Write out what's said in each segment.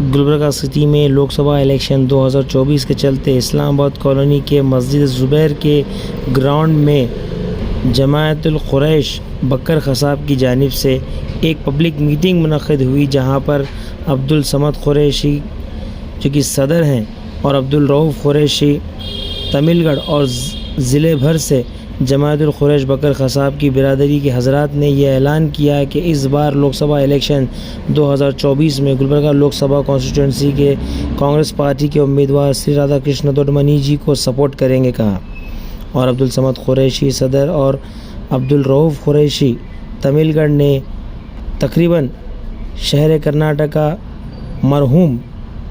Gulbarga city में Lok Sabha election 2024 के चलते इस्लामाबाद कॉलोनी के मस्जिद ज़ुबैर के ग्राउंड में जमायतुल कुरैश बकर खसाब की जानिब से एक पब्लिक मीटिंग मुनक़्क़िद हुई, जहां पर अब्दुल समद कुरैशी जो कि सदर हैं और अब्दुल रऊफ़ कुरैशी तमिलगढ़ और ज़िले भर से जमायतुल कुरैश बकर खसाब की बिरादरी के हज़रात ने यह ऐलान किया कि इस बार लोकसभा इलेक्शन 2024 में गुलबर्गा लोकसभा कॉन्स्टिट्यूंसी के कांग्रेस पार्टी के उम्मीदवार श्री राधाकृष्ण दोडमनी जी को सपोर्ट करेंगे कहा। और अब्दुल समद कुरैशी सदर और अब्दुल रऊफ़ कुरैशी तमिलगढ़ ने तकरीबन शहर कर्नाटका मरहूम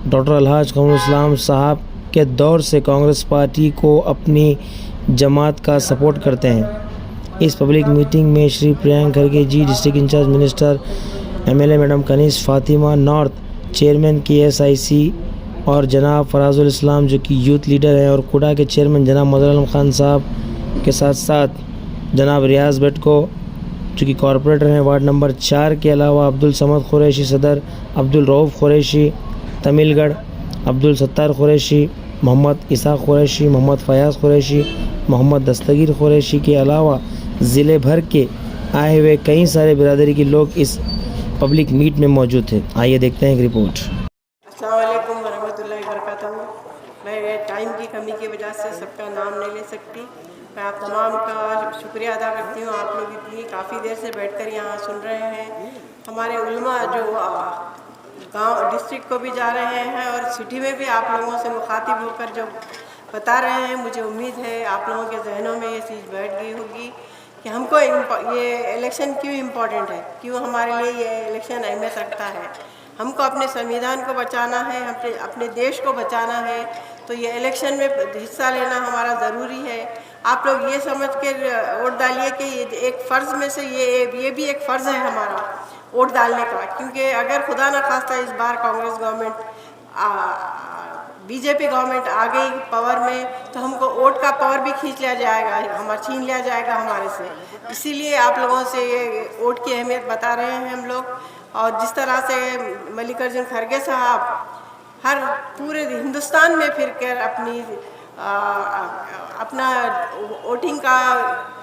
डॉक्टर अलहाज कमरुल इस्लाम साहब के दौर से कांग्रेस पार्टी को अपनी जमात का सपोर्ट करते हैं। इस पब्लिक मीटिंग में Shri Priyank Kharge ji, district incharge minister MLA madam Kaneez Fatima north, chairman KSIC और जनाब फराजुल इस्लाम जो कि यूथ लीडर हैं, और कुडा के चेयरमैन जनाब मज़हर आलम खान साहब के साथ साथ जनाब रियाज़ भट्ट जो कि कॉरपोरेटर हैं वार्ड नंबर 4 के अलावा अब्दुल समद कुरैशी सदर, अब्दुल रऊफ़ कुरैशी तमिलगढ़, अब्दुल सत्तार कुरैशी, मोहम्मद इसाक़ कुरैशी, मोहम्मद फ़याज़ कुरैशी, मोहम्मद दस्तगीर कुरैशी के अलावा ज़िले भर के आए हुए कई सारे बिरादरी के लोग इस पब्लिक मीट में मौजूद थे। आइए देखते हैं एक रिपोर्ट। अस्सलाम वालेकुम वरहमतुल्लाहि वबरकातुहू। मैं टाइम की कमी की वजह से सबका नाम नहीं ले सकती। मैं आप तमाम का शुक्रिया अदा करती हूँ। आप लोग इतनी काफ़ी देर से बैठकर यहाँ सुन रहे हैं। हमारे उलमा जो गांव डिस्ट्रिक्ट को भी जा रहे हैं और सिटी में भी आप लोगों से मुखातिब होकर जो बता रहे हैं, मुझे उम्मीद है आप लोगों के जहनों में ये चीज़ बैठ गई होगी कि हमको ये इलेक्शन क्यों इम्पोर्टेंट है, क्यों हमारे लिए ये इलेक्शन अहमियत रखता है। हमको अपने संविधान को बचाना है, अपने देश को बचाना है, तो ये इलेक्शन में हिस्सा लेना हमारा ज़रूरी है। आप लोग ये समझ के वोट डालिए कि ये एक फ़र्ज़ में से ये भी एक फ़र्ज़ है हमारा वोट डालने का, क्योंकि अगर खुदा न खास्ता इस बार कांग्रेस गवर्नमेंट बीजेपी गवर्नमेंट आ गई पावर में, तो हमको वोट का पावर भी खींच लिया जाएगा, छीन लिया जाएगा हमारे से। इसीलिए आप लोगों से ये वोट की अहमियत बता रहे हैं हम लोग। और जिस तरह से मल्लिकार्जुन खड़गे साहब हर पूरे हिंदुस्तान में फिर कर अपना वोटिंग का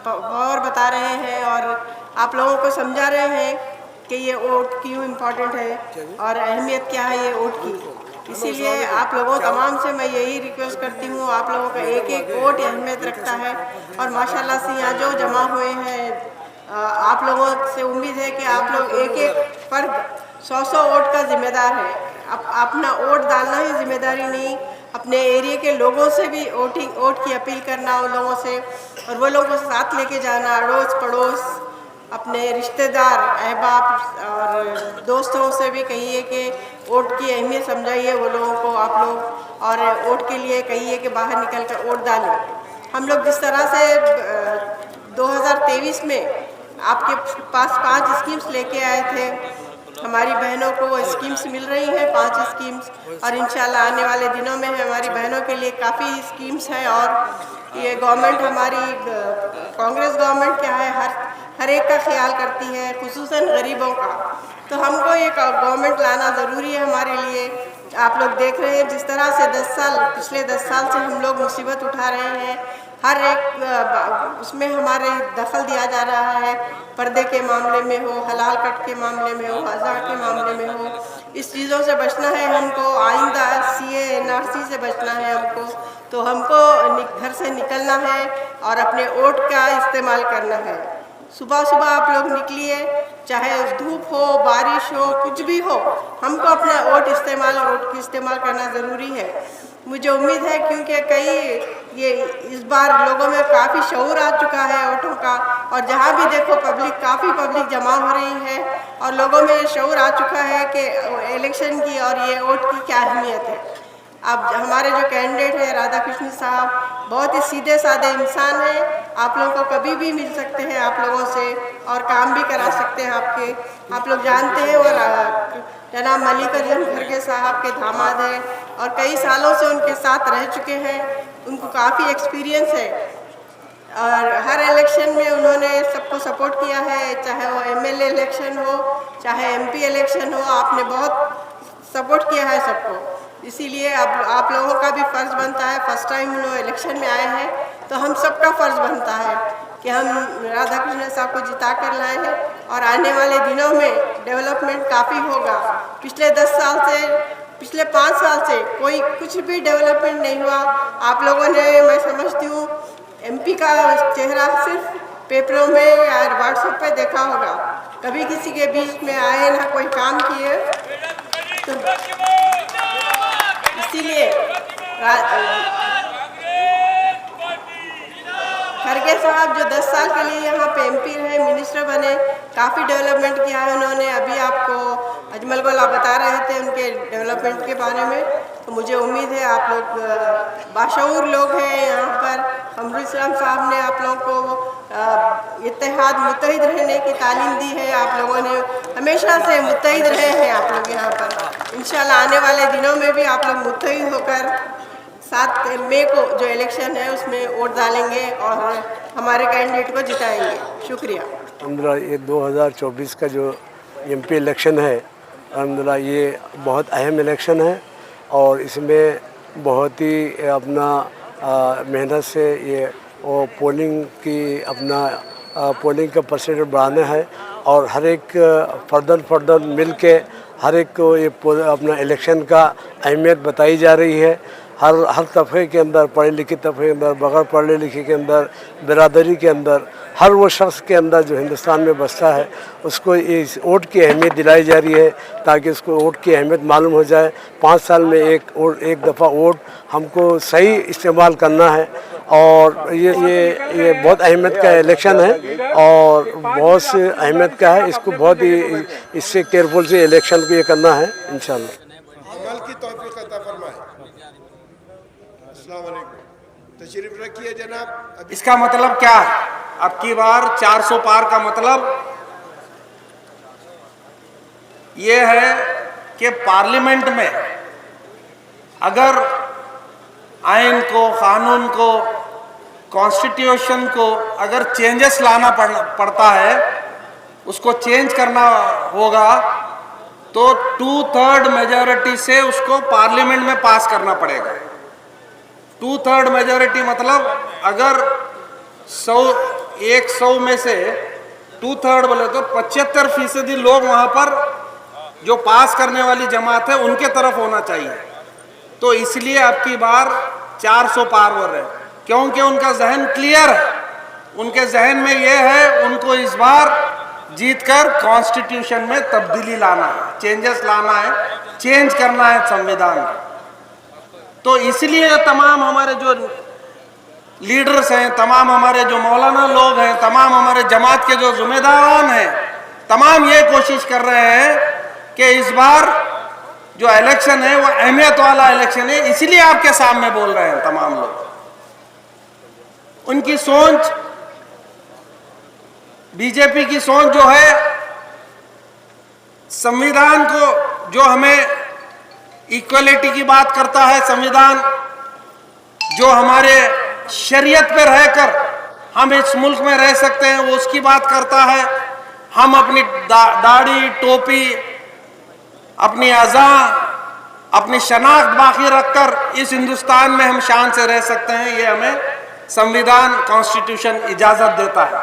पावर बता रहे हैं और आप लोगों को समझा रहे हैं कि ये वोट क्यों इम्पोर्टेंट है और अहमियत क्या है ये वोट की। इसीलिए आप लोगों तमाम से मैं यही रिक्वेस्ट करती हूँ, आप लोगों का एक एक वोट अहमियत रखता है। और माशाल्लाह से यहाँ जो जमा हुए हैं, आप लोगों से उम्मीद है कि आप लोग एक एक फर्द 100 वोट का जिम्मेदार है। अपना वोट डालना ही जिम्मेदारी नहीं, अपने एरिया के लोगों से भी वोट की अपील करना उन लोगों से, और वो लोगों को साथ लेके जाना, अड़ोस पड़ोस अपने रिश्तेदार अहबाब और दोस्तों से भी कहिए कि वोट की अहमियत समझाइए वो लोगों को आप लोग, और वोट के लिए कहिए कि बाहर निकल कर वोट डालें। हम लोग जिस तरह से 2023 में आपके पास 5 स्कीम्स लेके आए थे, हमारी बहनों को वो स्कीम्स मिल रही हैं 5 स्कीम्स, और इंशाल्लाह आने वाले दिनों में हमारी बहनों के लिए काफ़ी स्कीम्स हैं। और ये गवर्नमेंट हमारी कांग्रेस गवर्नमेंट क्या है, हर एक का ख्याल करती है, खुसूसन गरीबों का। तो हमको ये गवर्नमेंट लाना ज़रूरी है हमारे लिए। आप लोग देख रहे हैं जिस तरह से पिछले 10 साल से हम लोग मुसीबत उठा रहे हैं, हर एक उसमें हमारे दखल दिया जा रहा है, पर्दे के मामले में हो, हलाल कट के मामले में हो, अज़ा के मामले में हो। इस चीज़ों से बचना है हमको, आइंदा CA NRC से बचना है हमको। तो हमको घर से निकलना है और अपने वोट का इस्तेमाल करना है। सुबह सुबह आप लोग निकलिए, चाहे धूप हो, बारिश हो, कुछ भी हो, हमको अपना वोट की इस्तेमाल करना ज़रूरी है। मुझे उम्मीद है क्योंकि इस बार लोगों में काफ़ी शऊर आ चुका है वोटों का, और जहाँ भी देखो काफ़ी पब्लिक जमा हो रही है और लोगों में शऊर आ चुका है कि इलेक्शन की और ये वोट की क्या अहमियत है। अब हमारे जो कैंडिडेट हैं राधाकृष्ण साहब बहुत ही सीधे साधे इंसान हैं, आप लोगों को कभी भी मिल सकते हैं आप लोगों से और काम भी करा सकते हैं आप लोग जानते हैं। और जनाब मल्लिकार्जुन खड़गे साहब के दामाद हैं और कई सालों से उनके साथ रह चुके हैं, उनको काफ़ी एक्सपीरियंस है और हर इलेक्शन में उन्होंने सबको सपोर्ट किया है, चाहे वो MLA इलेक्शन हो, चाहे MP इलेक्शन हो। आपने बहुत सपोर्ट किया है सबको। इसीलिए अब आप लोगों का भी फ़र्ज़ बनता है, फर्स्ट टाइम उन्होंने इलेक्शन में आए हैं तो हम सबका फ़र्ज़ बनता है कि हम राधा कृष्ण साहब को जिता कर लाए हैं और आने वाले दिनों में डेवलपमेंट काफ़ी होगा। पिछले 10 साल से, पिछले 5 साल से कोई कुछ भी डेवलपमेंट नहीं हुआ। आप लोगों ने, मैं समझती हूँ, MP का चेहरा सिर्फ पेपरों में या व्हाट्सएप पे देखा होगा, कभी किसी के बीच में आए ना कोई काम किए। तो इसीलिए खड़गे साहब जो 10 साल के लिए यहाँ पे MP रहे, मिनिस्टर बने, काफ़ी डेवलपमेंट किया है उन्होंने। अभी आपको अजमल गोला बता रहे थे उनके डेवलपमेंट के बारे में। तो मुझे उम्मीद है आप लोग बाशऊर लोग हैं यहाँ पर। कमरुल इस्लाम साहब ने आप लोगों को इत्तेहाद मुत्तहिद रहने की तालीम दी है। आप लोगों ने हमेशा से मुत्तहिद रहे हैं आप लोग यहाँ पर। इंशाल्लाह आने वाले दिनों में भी आप लोग मुत्तहिद होकर 7 मई को जो इलेक्शन है उसमें वोट डालेंगे और हमारे कैंडिडेट को जिताएंगे। शुक्रिया। अल्हम्दुलिल्लाह ये 2024 का जो MP इलेक्शन है, अल्हम्दुलिल्लाह ये बहुत अहम इलेक्शन है और इसमें बहुत ही अपना मेहनत से ये पोलिंग की अपना पोलिंग का परसेंटेज बढ़ाना है और हर एक फर्दन मिल के हर एक को ये अपना इलेक्शन का अहमियत बताई जा रही है। हर तबके के अंदर, पढ़े लिखे तबके के अंदर, बगैर पढ़े लिखे के अंदर, बिरादरी के अंदर, हर वो शख्स के अंदर जो हिंदुस्तान में बसता है उसको इस वोट की अहमियत दिलाई जा रही है ताकि उसको वोट की अहमियत मालूम हो जाए। 5 साल में एक दफ़ा वोट हमको सही इस्तेमाल करना है और ये बहुत अहमियत का इलेक्शन है और बहुत से अहमियत का है। इसको बहुत ही इससे केयरफुल से इलेक्शन को ये करना है इंशाल्लाह। अमल की तौफीक अता फरमाए। अस्सलाम वालेकुम, तशरीफ रखिए जनाब। इसका मतलब क्या है? अब की बार 400 पार का मतलब ये है कि पार्लियामेंट में अगर आइन को, कानून को, कॉन्स्टिट्यूशन को अगर चेंजेस लाना पड़ता है, उसको चेंज करना होगा तो 2/3 मेजॉरिटी से उसको पार्लियामेंट में पास करना पड़ेगा। 2/3 मेजॉरिटी मतलब अगर 100 में से 2/3 बोले तो 75% लोग वहां पर जो पास करने वाली जमात है उनके तरफ होना चाहिए। तो इसलिए अब की बार 400 पार हो रहे हैं क्योंकि उनका जहन क्लियर है। उनके जहन में यह है उनको इस बार जीतकर कॉन्स्टिट्यूशन में तब्दीली लाना है, चेंजेस लाना है, चेंज करना है संविधान। तो इसलिए तमाम हमारे जो लीडर्स हैं, तमाम हमारे जो मौलाना लोग हैं, तमाम हमारे जमात के जो जिम्मेदारान हैं, तमाम ये कोशिश कर रहे हैं कि इस बार जो इलेक्शन है वो अहमियत वाला इलेक्शन है। इसलिए आपके सामने बोल रहे हैं तमाम लोग। उनकी सोच, बीजेपी की सोच जो है, संविधान को जो हमें इक्वलिटी की बात करता है, संविधान जो हमारे शरीयत पे रहकर हम इस मुल्क में रह सकते हैं वो उसकी बात करता है। हम अपनी दाढ़ी, टोपी, अपनी अज़ा, अपनी शनाख्त बाकी रखकर इस हिंदुस्तान में हम शान से रह सकते हैं, ये हमें संविधान, कॉन्स्टिट्यूशन इजाजत देता है।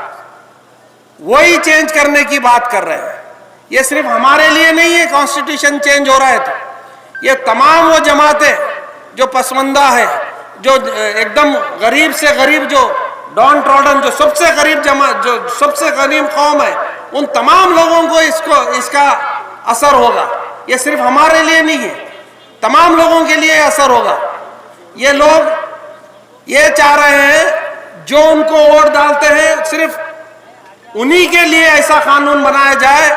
वही चेंज करने की बात कर रहे हैं। ये सिर्फ हमारे लिए नहीं है कॉन्स्टिट्यूशन चेंज हो रहा है, तो ये तमाम वो जमातें जो पसमंदा है, जो एकदम गरीब से गरीब, जो डॉन ट्रॉडन, जो सबसे गरीब जमात, जो सबसे गरीब कौम है, उन तमाम लोगों को इसका असर होगा। ये सिर्फ हमारे लिए नहीं है, तमाम लोगों के लिए असर होगा। ये लोग ये चाह रहे हैं जो उनको वोट डालते हैं सिर्फ उन्हीं के लिए ऐसा कानून बनाया जाए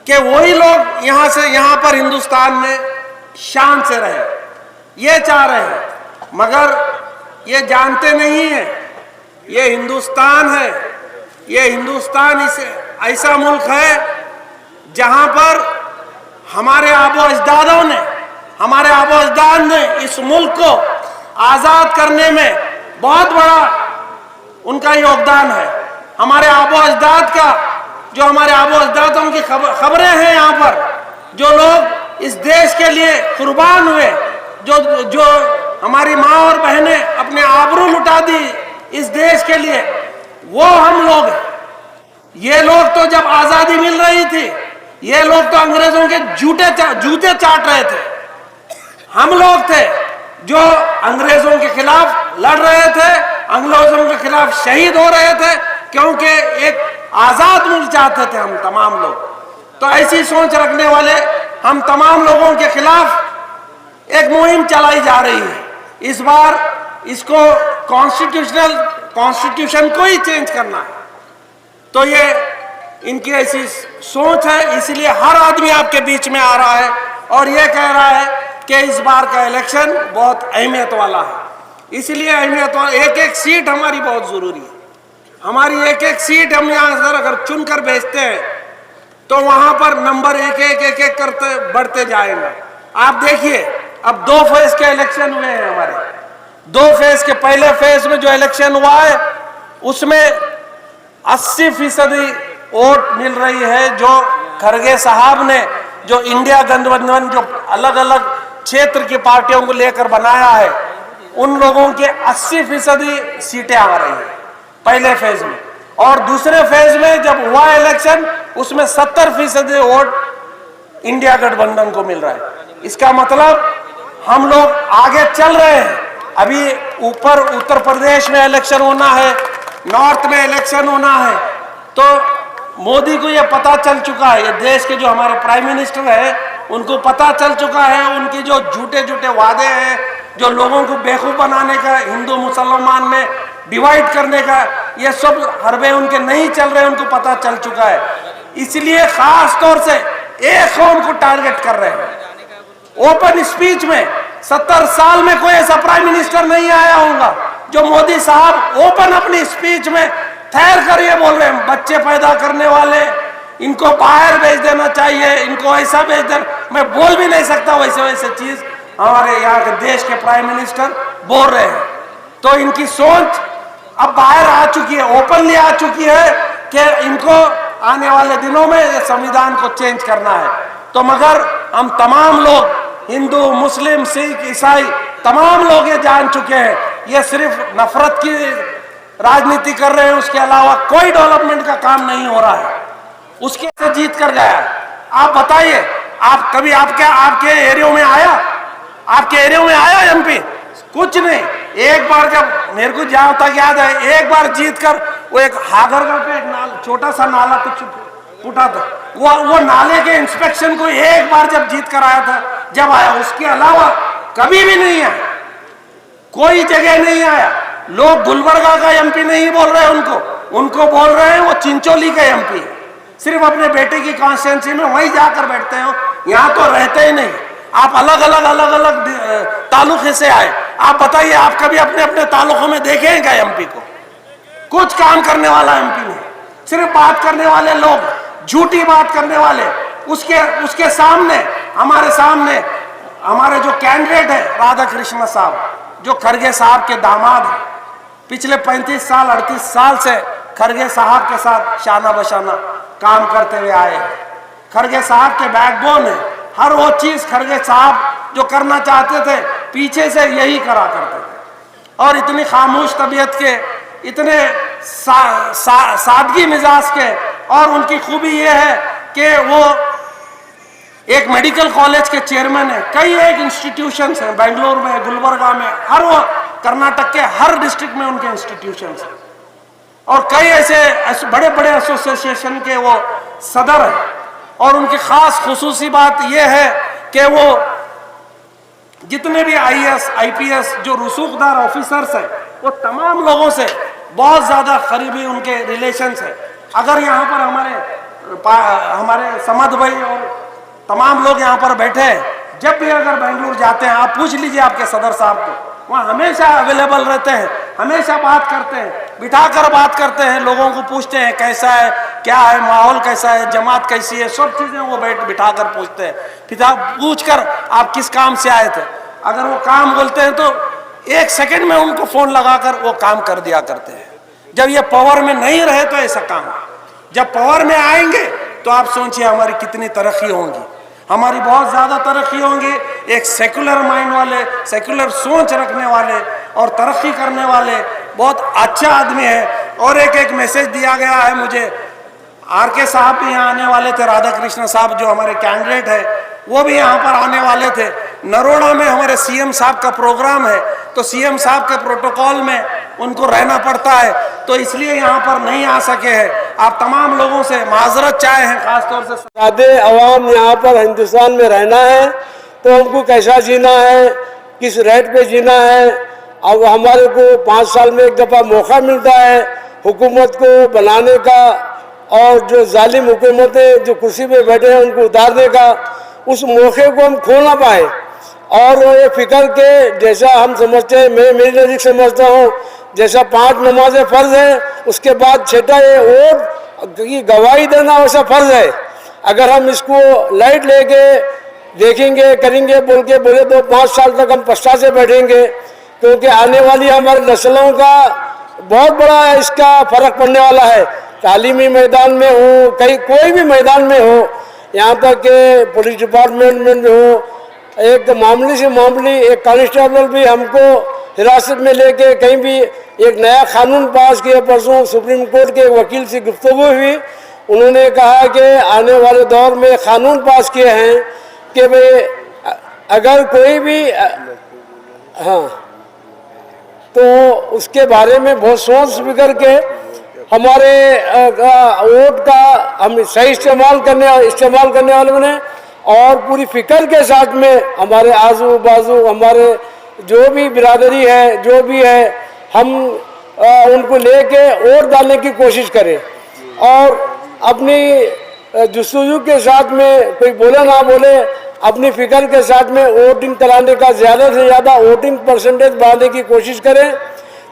कि वही लोग यहां से यहां पर हिंदुस्तान में शान से रहे। ये चाह रहे हैं, मगर ये जानते नहीं है ये हिंदुस्तान है, ये हिंदुस्तान इसे ऐसा मुल्क है जहां पर हमारे आबो अजदादों ने, हमारे आबो अजदाद ने इस मुल्क को आजाद करने में बहुत बड़ा उनका योगदान है। हमारे आबो अजदाद का, जो हमारे आबो अजदादों की खबरें हैं यहाँ पर, जो लोग इस देश के लिए कुर्बान हुए, जो जो हमारी माँ और बहनें अपने आबरू लुटा दी इस देश के लिए, वो हम लोग हैं। ये लोग तो जब आजादी मिल रही थी, ये लोग तो अंग्रेजों के जूते चाट रहे थे। हम लोग थे जो अंग्रेजों के खिलाफ लड़ रहे थे, अंग्रेजों के खिलाफ शहीद हो रहे थे, क्योंकि एक आजाद मुल्क चाहते थे हम तमाम लोग। तो ऐसी सोच रखने वाले हम तमाम लोगों के खिलाफ एक मुहिम चलाई जा रही है। इस बार इसको कॉन्स्टिट्यूशन को ही चेंज करना है। तो ये इनकी ऐसी सोच है, इसलिए हर आदमी आपके बीच में आ रहा है और ये कह रहा है कि इस बार का इलेक्शन बहुत अहमियत वाला है। इसलिए अहमियत वाला, एक एक सीट हमारी बहुत जरूरी है। हमारी एक एक सीट हम यहाँ से अगर चुनकर भेजते हैं तो वहां पर नंबर एक एक करते बढ़ते जाएंगे। आप देखिए, अब 2 फेज के इलेक्शन हुए हैं हमारे। 2 फेज के पहले फेज में जो इलेक्शन हुआ है उसमें 80% वोट मिल रही है, जो खरगे साहब ने जो इंडिया गठबंधन जो अलग अलग क्षेत्र की पार्टियों को लेकर बनाया है, उन लोगों के 80% सीटें आ रही हैं पहले फेज में। और दूसरे फेज में जब हुआ इलेक्शन उसमें 70% वोट इंडिया गठबंधन को मिल रहा है। इसका मतलब हम लोग आगे चल रहे हैं। अभी ऊपर उत्तर प्रदेश में इलेक्शन होना है, नॉर्थ में इलेक्शन होना है, तो मोदी को यह पता चल चुका है, ये देश के जो हमारे प्राइम मिनिस्टर है उनको पता चल चुका है, उनके जो झूठे झूठे वादे हैं, जो लोगों को बेवकूफ बनाने का, हिंदू मुसलमान में डिवाइड करने का, ये सब हरबे उनके नहीं चल रहे, उनको पता चल चुका है। इसलिए खास तौर से एक कौम को टारगेट कर रहे हैं। ओपन स्पीच में 70 साल में कोई ऐसा प्राइम मिनिस्टर नहीं आया होगा जो मोदी साहब ओपन अपनी स्पीच में ठहर कर ये बोल रहे हैं बच्चे पैदा करने वाले इनको बाहर भेज देना चाहिए, इनको ऐसा भेज देना। मैं बोल भी नहीं सकता वैसे वैसे चीज हमारे यहाँ के देश के प्राइम मिनिस्टर बोल रहे हैं। तो इनकी सोच अब बाहर आ चुकी है, ओपनली आ चुकी है कि इनको आने वाले दिनों में संविधान को चेंज करना है। तो मगर हम तमाम लोग, हिंदू, मुस्लिम, सिख, ईसाई, तमाम लोग ये जान चुके हैं ये सिर्फ नफरत की राजनीति कर रहे हैं, उसके अलावा कोई डेवलपमेंट का काम नहीं हो रहा है। उसके से जीत कर गया। आप बताइए, आप कभी आपके एरिया में आया? आपके एरिया में आया एमपी? कुछ नहीं। एक बार जब मेरे को जहां तक याद है, एक बार जीत कर वो एक हागरगा पे एक छोटा सा नाला कुछ फूटा था, वो नाले के इंस्पेक्शन को एक बार जब जीत कर आया था, जब आया, उसके अलावा कभी भी नहीं आया, कोई जगह नहीं आया। लोग गुलबर्गा का एमपी नहीं बोल रहे उनको बोल रहे हैं वो चिंचोली का एमपी है। सिर्फ अपने बेटे की कॉन्स्टिट्यूंसी में वहीं जाकर बैठते हो, यहाँ तो रहते ही नहीं। आप अलग अलग तालुके से आए, आप बताइए, आप कभी अपने अपने तालुकों में देखे हैं क्या एमपी को? कुछ काम करने वाला एमपी नहीं, सिर्फ बात करने वाले लोग, झूठी बात करने वाले। उसके सामने हमारे जो कैंडिडेट है राधा कृष्ण साहब, जो खरगे साहब के दामाद हैं, पिछले 35 साल 38 साल से खरगे साहब के साथ शाना बशाना काम करते हुए आए हैं। खरगे साहब के बैकबोन है, हर वो चीज खरगे साहब जो करना चाहते थे पीछे से यही करा करते थे। और इतनी खामोश तबीयत के, इतने सादगी मिजाज के, और उनकी खूबी ये है कि वो एक मेडिकल कॉलेज के चेयरमैन है। कई एक इंस्टीट्यूशंस हैं बेंगलोर में, गुलबर्गा में, हर वो कर्नाटक के हर डिस्ट्रिक्ट में उनके इंस्टीट्यूशंस हैं। और कई ऐसे बड़े बड़े एसोसिएशन के वो सदर हैं। और उनकी खास खुसूसी बात यह है कि वो जितने भी आईएएस आईपीएस जो रसूखदार ऑफिसर्स हैं, वो तमाम लोगों से बहुत ज्यादा करीबी उनके रिलेशंस है। अगर यहाँ पर हमारे समद भाई और तमाम लोग यहाँ पर बैठे हैं, जब भी अगर बेंगलुरु जाते हैं, आप पूछ लीजिए आपके सदर साहब को, वहाँ हमेशा अवेलेबल रहते हैं, हमेशा बात करते हैं, बिठाकर बात करते हैं, लोगों को पूछते हैं कैसा है, क्या है, माहौल कैसा है, जमात कैसी है, सब चीजें वो बिठाकर पूछते हैं। पूछकर आप किस काम से आए थे, अगर वो काम बोलते हैं तो 1 सेकंड में उनको फोन लगाकर वो काम कर दिया करते हैं। जब ये पावर में नहीं रहे तो ऐसा काम, जब पावर में आएंगे तो आप सोचिए हमारी कितनी तरक्की होगी। हमारी बहुत ज़्यादा तरक्की होंगी। एक सेकुलर माइंड वाले, सेकुलर सोच रखने वाले और तरक्की करने वाले बहुत अच्छा आदमी है। और एक मैसेज दिया गया है मुझे, आर.के. साहब भी यहाँ आने वाले थे, राधा कृष्ण साहब जो हमारे कैंडिडेट है वो भी यहाँ पर आने वाले थे। नरोड़ा में हमारे सीएम साहब का प्रोग्राम है, तो सीएम साहब के प्रोटोकॉल में उनको रहना पड़ता है, तो इसलिए यहाँ पर नहीं आ सके हैं। आप तमाम लोगों से माजरत चाहे हैं, खासतौर से सादे अवाम यहाँ पर हिंदुस्तान में रहना है तो हमको कैसा जीना है, किस रेट पे जीना है। अब हमारे को 5 साल में एक दफ़ा मौका मिलता है हुकूमत को बनाने का, और जो जालिम हुकूमतें जो कुर्सी पे बैठे हैं उनको उतारने का, उस मौके को हम खो ना पाए। और ये फिक्र के जैसा हम समझते हैं, मैं मेरी नज़र समझता हूँ, जैसा 5 नमाजें फ़र्ज है, उसके बाद 6ठा ये वोट की गवाही देना वैसा फ़र्ज है। अगर हम इसको लाइट लेके देखेंगे करेंगे बोले तो 5 साल तक हम पछता से बैठेंगे, क्योंकि आने वाली हमारी नस्लों का बहुत बड़ा इसका फ़र्क पड़ने वाला है। तालीमी मैदान में हो, कहीं कोई भी मैदान में हो, यहाँ तक के पुलिस डिपार्टमेंट में हो, एक मामूली से मामूली एक कांस्टेबल भी हमको हिरासत में लेके कहीं भी एक नया कानून पास किया। परसों सुप्रीम कोर्ट के एक वकील से गुफ्तगू हुई, उन्होंने कहा कि आने वाले दौर में कानून पास किए हैं कि भाई अगर कोई भी तो उसके बारे में बहुत सोच फिकर के हमारे वोट का हम सही इस्तेमाल करने वाले बने, और पूरी फिक्र के साथ में हमारे आजू बाजू हमारे जो भी बिरादरी है जो भी है, हम उनको लेके वोट डालने की कोशिश करें। और अपनी जुस्तजू के साथ में कोई बोले ना बोले, अपनी फिक्र के साथ में वोटिंग कराने का ज़्यादा से ज़्यादा वोटिंग परसेंटेज बढ़ाने की कोशिश करें,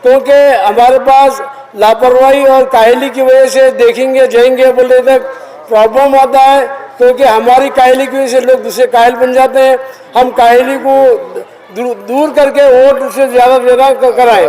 क्योंकि हमारे पास लापरवाही और काहली की वजह से देखेंगे जाएंगे बोले तक प्रॉब्लम आता है, क्योंकि हमारी काहली की वजह से लोग दूसरे काहिल बन जाते हैं। हम काहली को दूर करके वोट से ज़्यादा कराएं।